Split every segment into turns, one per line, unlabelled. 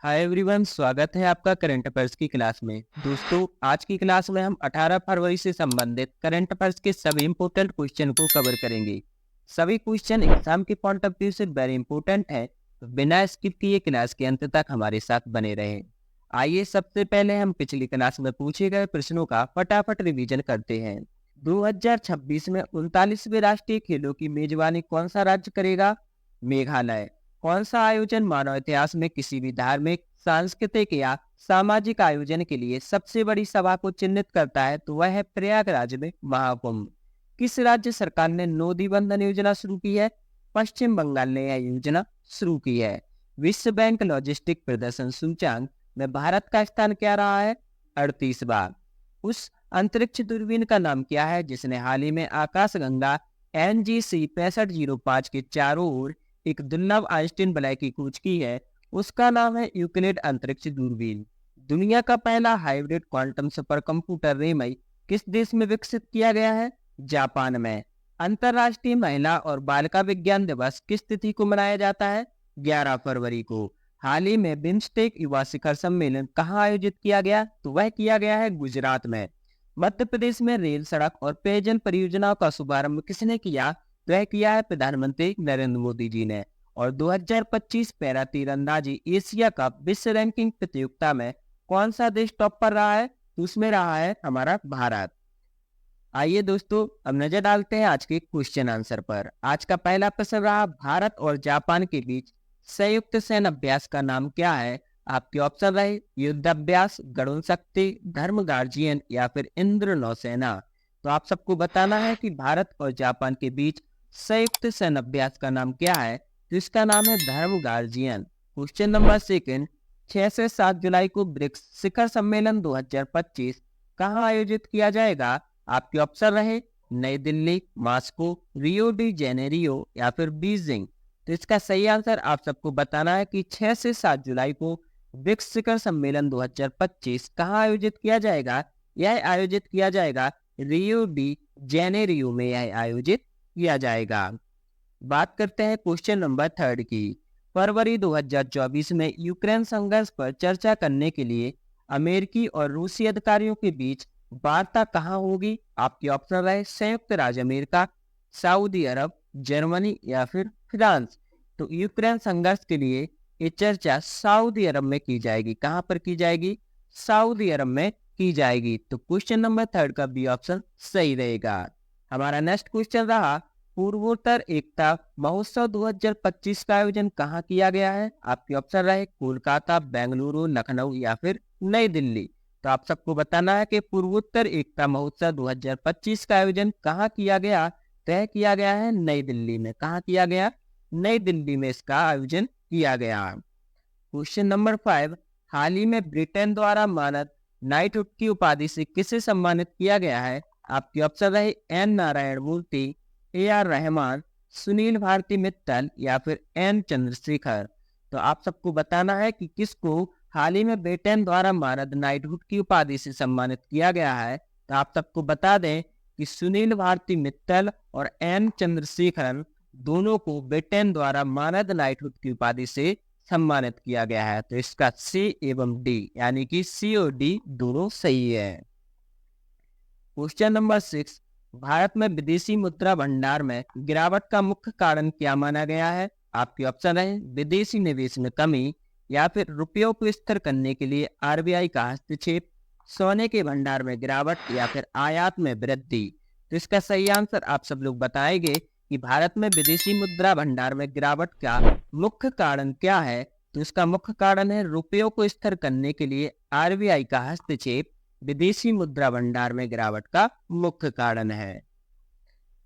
Hi everyone, स्वागत है आपका करंट अफेयर्स की क्लास में। दोस्तों, आज की क्लास में हम 18 फरवरी से संबंधित करंट अफेयर्स के सभी इंपॉर्टेंट क्वेश्चन को कवर करेंगे। सभी क्वेश्चन एग्जाम के पॉइंट ऑफ व्यू से वेरी इंपॉर्टेंट है, तो बिना स्किप किए क्लास के अंत तक हमारे साथ बने रहें। आइए सबसे पहले हम पिछली क्लास में पूछे गए प्रश्नों का फटाफट रिवीजन करते हैं। 2026 में 39वें राष्ट्रीय खेलों की मेजबानी कौन सा राज्य करेगा? मेघालय। कौन सा आयोजन मानव इतिहास में किसी भी धार्मिक, सांस्कृतिक या सामाजिक आयोजन के लिए सबसे बड़ी सभा को चिन्हित करता है? तो वह है प्रयागराज में महाकुंभ। किस राज्य सरकार ने नोदी बंधन योजना शुरू की है? पश्चिम बंगाल ने यह योजना शुरू की है। विश्व बैंक लॉजिस्टिक प्रदर्शन सूचांक में भारत का स्थान क्या रहा है? 38वां। उस अंतरिक्ष दूरबीन का नाम क्या है जिसने हाल ही में आकाशगंगा NGC 6505 के चारों ओर एक दुर्लभ आइंस्टीन वलय की खोज की है? उसका नाम है यूक्लिड अंतरिक्ष दूरबीन। दुनिया का पहला हाइब्रिड क्वांटम सुपर कंप्यूटर रेमई किस देश में विकसित किया गया है? जापान में। अंतर्राष्ट्रीय महिला और बालिका विज्ञान दिवस किस तिथि को मनाया जाता है? 11 फरवरी को। हाल ही में बिम्स्टेक युवा शिखर सम्मेलन कहाँ आयोजित किया गया? तो वह किया गया है गुजरात में। मध्य प्रदेश में रेल, सड़क और पेयजल परियोजनाओं का शुभारंभ किसने किया? तो यह किया है प्रधानमंत्री नरेंद्र मोदी जी ने। और 2025 पैरा तीरंदाजी एशिया कप विश्व रैंकिंग प्रतियोगिता में कौन सा देश टॉप पर रहा है? तो उसमें रहा है हमारा भारत। आइए दोस्तों, अब नजर डालते हैं आज के क्वेश्चन आंसर पर। आज का पहला प्रश्न रहा, भारत और जापान के बीच संयुक्त सैन्य अभ्यास का नाम क्या है? आपके ऑप्शन रहे युद्ध अभ्यास, गरुण शक्ति, धर्म गार्जियन या फिर इंद्र नौसेना। तो आप सबको बताना है कि भारत और जापान के बीच संयुक्त सैन्य अभ्यास का नाम क्या है? तो इसका नाम है धर्म गार्जियन। क्वेश्चन नंबर सेकंड, 6 से 7 जुलाई को ब्रिक्स शिखर सम्मेलन 2025 कहाँ आयोजित किया जाएगा? आपके ऑप्शन रहे नई Delhi, Moscow, Rio de Janeiro या फिर बीजिंग। तो इसका सही आंसर आप सबको बताना है कि 6 से 7 जुलाई को ब्रिक्स शिखर सम्मेलन 2025 कहाँ आयोजित किया जाएगा? यह आयोजित किया जाएगा रियो डी जेनेरियो में, यह आयोजित किया जाएगा। बात करते हैं क्वेश्चन नंबर थर्ड की। फरवरी 2024 में यूक्रेन संघर्ष पर चर्चा करने के लिए अमेरिकी और रूसी अधिकारियों के बीच वार्ता कहाँ होगी? आपके ऑप्शन रहे संयुक्त राज्य अमेरिका, सऊदी अरब, जर्मनी या फिर फ्रांस। तो यूक्रेन संघर्ष के लिए ये चर्चा सऊदी अरब में की जाएगी। कहाँ पर की जाएगी? सऊदी अरब में की जाएगी। तो क्वेश्चन नंबर थर्ड का बी ऑप्शन सही रहेगा। हमारा नेक्स्ट क्वेश्चन रहा, पूर्वोत्तर एकता महोत्सव 2025 का आयोजन कहाँ किया गया है? आपके ऑप्शन रहे कोलकाता, बेंगलुरु, लखनऊ या फिर नई दिल्ली। तो आप सबको बताना है कि पूर्वोत्तर एकता महोत्सव 2025 का आयोजन कहाँ किया गया? तय किया गया है नई दिल्ली में। कहाँ किया गया? नई दिल्ली में इसका आयोजन किया गया। क्वेश्चन नंबर 5, हाल ही में ब्रिटेन द्वारा मानद नाइटहुड की उपाधि से किसे सम्मानित किया गया है? आपके ऑप्शन रहे एन नारायण मूर्ति, AR रहमान, सुनील भारती मित्तल या फिर एन चंद्रशेखर। तो आप सबको बताना है कि किसको हाल ही में ब्रिटेन द्वारा मानद नाइटहुड की उपाधि से सम्मानित किया गया है। तो आप सबको बता दें कि सुनील भारती मित्तल और एन चंद्रशेखर दोनों को ब्रिटेन द्वारा मानद नाइटहुड की उपाधि से सम्मानित किया गया है। तो इसका C एवं D यानी कि C और D दोनों सही है। क्वेश्चन नंबर 6, भारत में विदेशी मुद्रा भंडार में गिरावट का मुख्य कारण क्या माना गया है? आपके ऑप्शन है विदेशी निवेश में कमी या फिर रुपयों को स्थिर करने के लिए RBI का हस्तक्षेप, सोने के भंडार में गिरावट या फिर आयात में वृद्धि। तो इसका सही आंसर आप सब लोग बताएंगे कि भारत में विदेशी मुद्रा भंडार में गिरावट का मुख्य कारण क्या है? तो इसका मुख्य कारण है रुपयों को स्थिर करने के लिए RBI का हस्तक्षेप, विदेशी मुद्रा भंडार में गिरावट का मुख्य कारण है।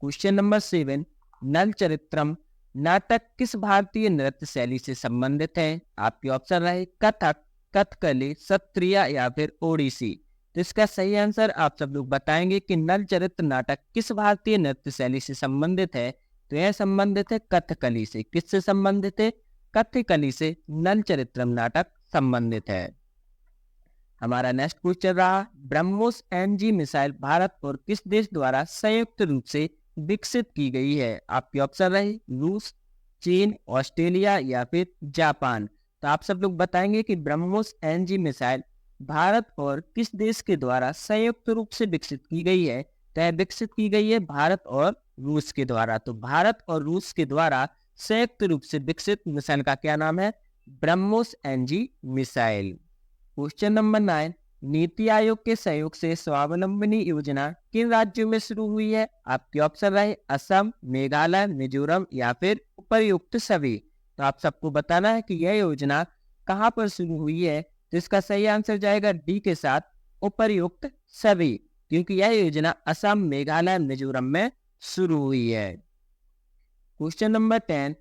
क्वेश्चन नंबर 7, नल चरित्रम नाटक किस भारतीय नृत्य शैली से संबंधित है? आपके ऑप्शन रहे कथक, कथकली, सत्रिय या फिर ओडिसी। तो इसका सही आंसर आप सब लोग बताएंगे कि नल चरित्र नाटक किस भारतीय नृत्य शैली से संबंधित है? तो यह संबंधित है कथकली से। किससे संबंधित है? कथकली से नल चरित्रम नाटक संबंधित है। हमारा नेक्स्ट क्वेश्चन रहा, ब्रह्मोस NG मिसाइल भारत और किस देश द्वारा संयुक्त रूप से विकसित की गई है? आपके ऑप्शन रहे रूस, चीन, ऑस्ट्रेलिया या फिर जापान। तो आप सब लोग बताएंगे कि ब्रह्मोस एनजी मिसाइल भारत और किस देश के द्वारा संयुक्त रूप से विकसित की गई है। तो यह विकसित की गई है भारत और रूस के द्वारा। तो भारत और रूस के द्वारा संयुक्त रूप से विकसित मिसाइल का क्या नाम है? BrahMos NG missile. Question number 9, NITI आयोग के सहयोग से स्वावलंबनी योजना किन राज्यों में शुरू हुई है? आपके ऑप्शन रहे असम, मेघालय, मिजोरम या फिर उपर्युक्त सभी। तो आप सबको बताना है कि यह योजना कहां पर शुरू हुई है। तो इसका सही आंसर जाएगा डी के साथ, उपर्युक्त सभी, क्योंकि यह योजना असम, मेघालय, मिजोरम में शुरू हुई है। क्वेश्चन नंबर 10,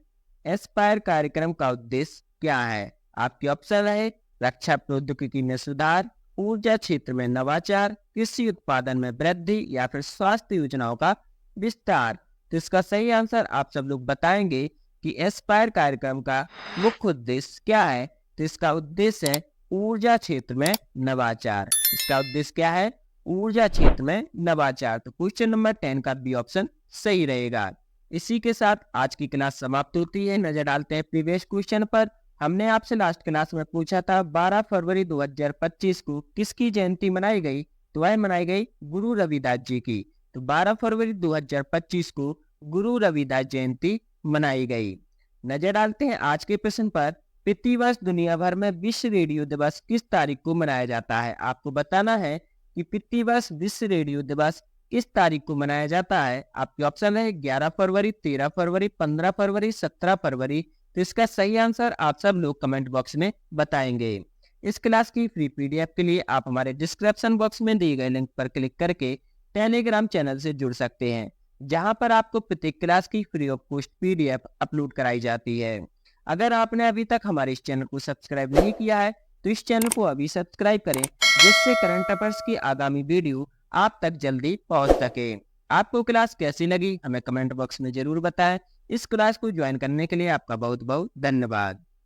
एस्पायर कार्यक्रम का उद्देश्य क्या है? आपके ऑप्शन रहे रक्षा प्रौद्योगिकी में सुधार, ऊर्जा क्षेत्र में नवाचार, कृषि उत्पादन में वृद्धि या फिर स्वास्थ्य योजनाओं का विस्तार। तो इसका सही आंसर आप सब लोग बताएंगे कि एस्पायर कार्यक्रम का मुख्य उद्देश्य क्या है। तो इसका उद्देश्य है ऊर्जा क्षेत्र में नवाचार। इसका उद्देश्य क्या है? ऊर्जा क्षेत्र में नवाचार। तो क्वेश्चन नंबर 10 का बी ऑप्शन सही रहेगा। इसी के साथ आज की क्लास समाप्त होती है। नजर डालते हैं प्रीवियस क्वेश्चन पर। हमने आपसे लास्ट क्लास में पूछा था 12 फरवरी 2025 को किसकी जयंती मनाई गई? तो वह मनाई गई गुरु रविदास जी की। तो 12 फरवरी 2025 को गुरु रविदास जयंती मनाई गई। नजर डालते हैं आज के प्रश्न पर। प्रतिवर्ष दुनिया भर में विश्व रेडियो दिवस किस तारीख को मनाया जाता है? आपको बताना है कि प्रतिवर्ष विश्व रेडियो दिवस किस तारीख को मनाया जाता है। आपके ऑप्शन है 11 फरवरी, 13 फरवरी, 15 फरवरी, 17 फरवरी। तो इसका सही आंसर आप सब लोग कमेंट बॉक्स में बताएंगे। इस क्लास की फ्री पीडीएफ के लिए आप हमारे डिस्क्रिप्शन बॉक्स में दिए गए लिंक पर क्लिक करके टेलीग्राम चैनल से जुड़ सकते हैं, जहां पर आपको प्रत्येक क्लास की free of cost PDF upload कराई जाती है। अगर आपने अभी तक हमारे इस चैनल को सब्सक्राइब नहीं किया है तो इस चैनल को अभी सब्सक्राइब करें, जिससे करंट अफेयर्स की आगामी वीडियो आप तक जल्दी पहुंच सके। आपको क्लास कैसी लगी हमें कमेंट बॉक्स में जरूर बताएं। इस क्लास को ज्वाइन करने के लिए आपका बहुत बहुत धन्यवाद।